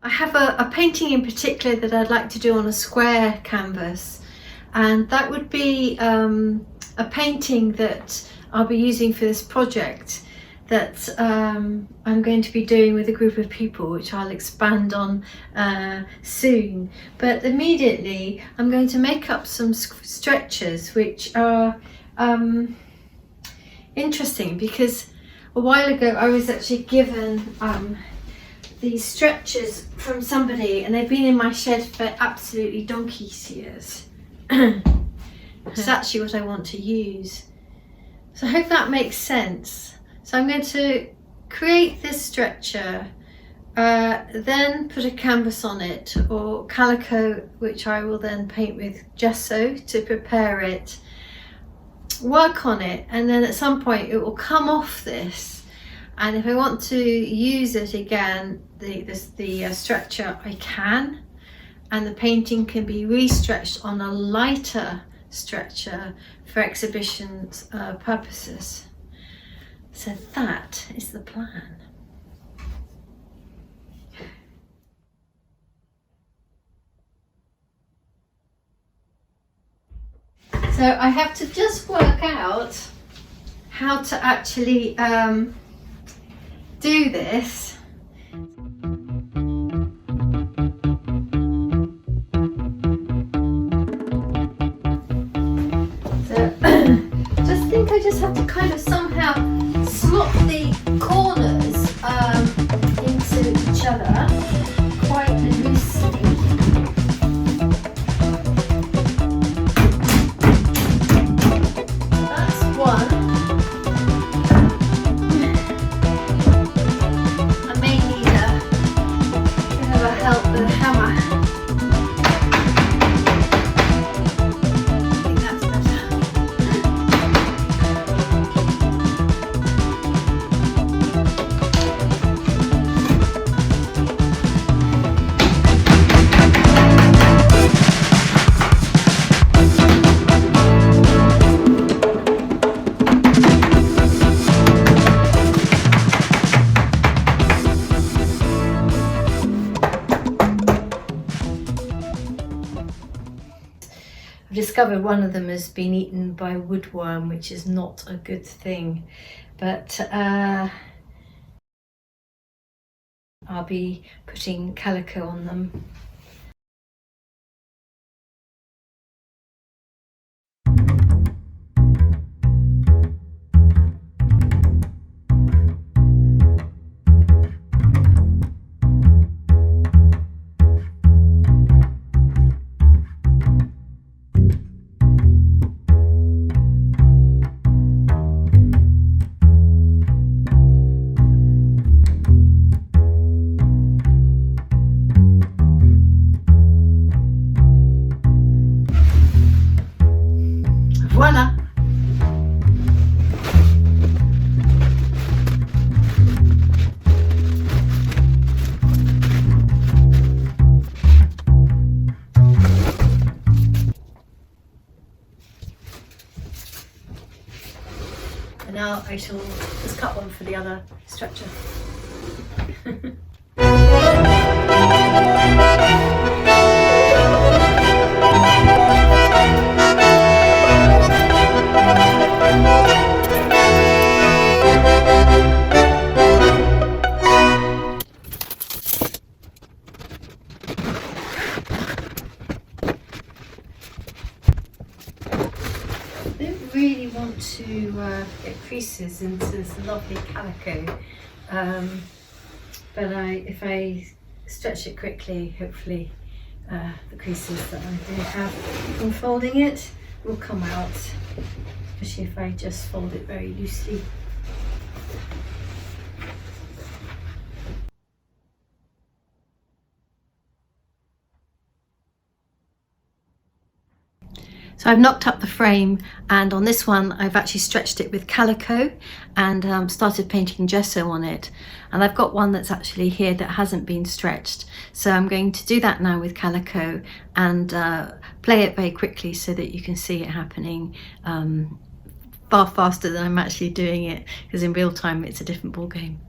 I have a painting in particular that I'd like to do on a square canvas, and that would be a painting that I'll be using for this project that I'm going to be doing with a group of people, which I'll expand on soon. But immediately I'm going to make up some stretches which are interesting, because a while ago I was actually given these stretchers from somebody, and they've been in my shed for absolutely donkey's years. It's actually what I want to use. So I hope that makes sense. So I'm going to create this stretcher, then put a canvas on it, or calico, which I will then paint with gesso to prepare it, work on it, and then at some point it will come off this. And if I want to use it again, the stretcher, I can, and the painting can be re-stretched on a lighter stretcher for exhibition purposes. So that is the plan. So I have to just work out how to actually do this. I just have to kind of somehow slot the corners into each other quite loosely. That's one. I may need a bit of a help with a hammer. I've discovered one of them has been eaten by woodworm, which is not a good thing, but I'll be putting calico on them. Voila! And now I shall just cut one for the other stretcher. Really want to get creases into this lovely calico, but if I stretch it quickly, hopefully the creases that I do have from folding it will come out, especially if I just fold it very loosely. So I've knocked up the frame, and on this one I've actually stretched it with calico and started painting gesso on it. And I've got one that's actually here that hasn't been stretched. So I'm going to do that now with calico and play it very quickly so that you can see it happening far faster than I'm actually doing it, because in real time it's a different ball game.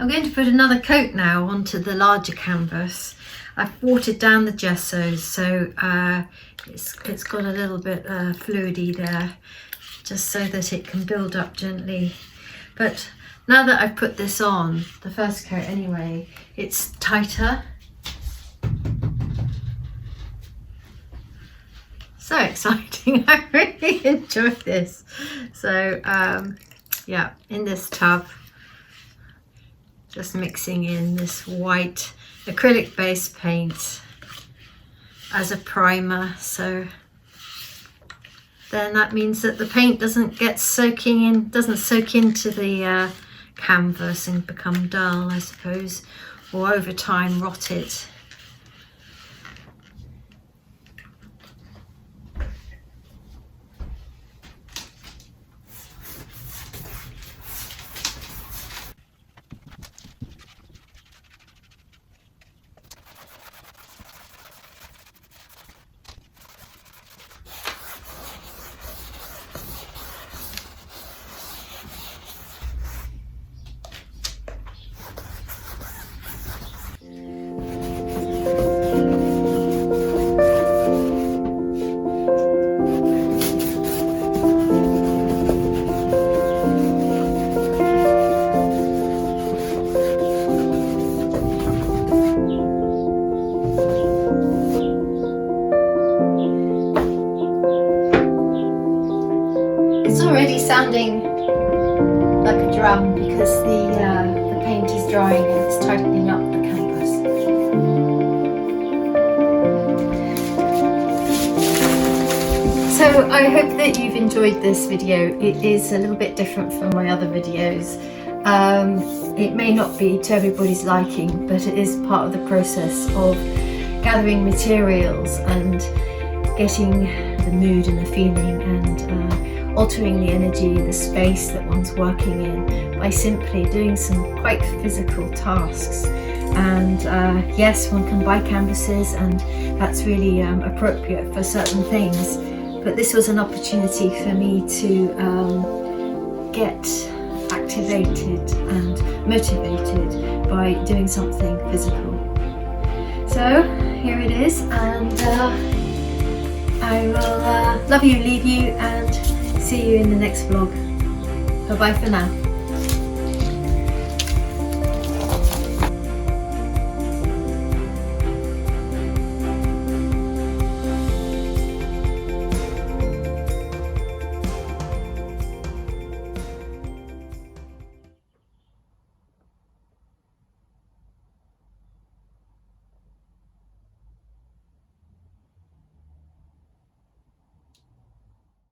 I'm going to put another coat now onto the larger canvas. I've watered down the gesso, so it's got a little bit fluidy there, just so that it can build up gently. But now that I've put this on, the first coat anyway, it's tighter. So exciting. I really enjoy this. So yeah, in this tub, just mixing in this white acrylic based paint as a primer. So then that means that the paint doesn't soak into the canvas and become dull, I suppose, or over time rot it. It's already sounding like a drum because the paint is drying and it's tightening up the canvas. So I hope that you've enjoyed this video. It is a little bit different from my other videos. It may not be to everybody's liking, but it is part of the process of gathering materials and getting the mood and the feeling and altering the energy, the space that one's working in by simply doing some quite physical tasks. And yes, one can buy canvases and that's really appropriate for certain things, but this was an opportunity for me to get activated and motivated by doing something physical. So here it is, and I will love you, leave you, and see you in the next vlog. Bye bye for now.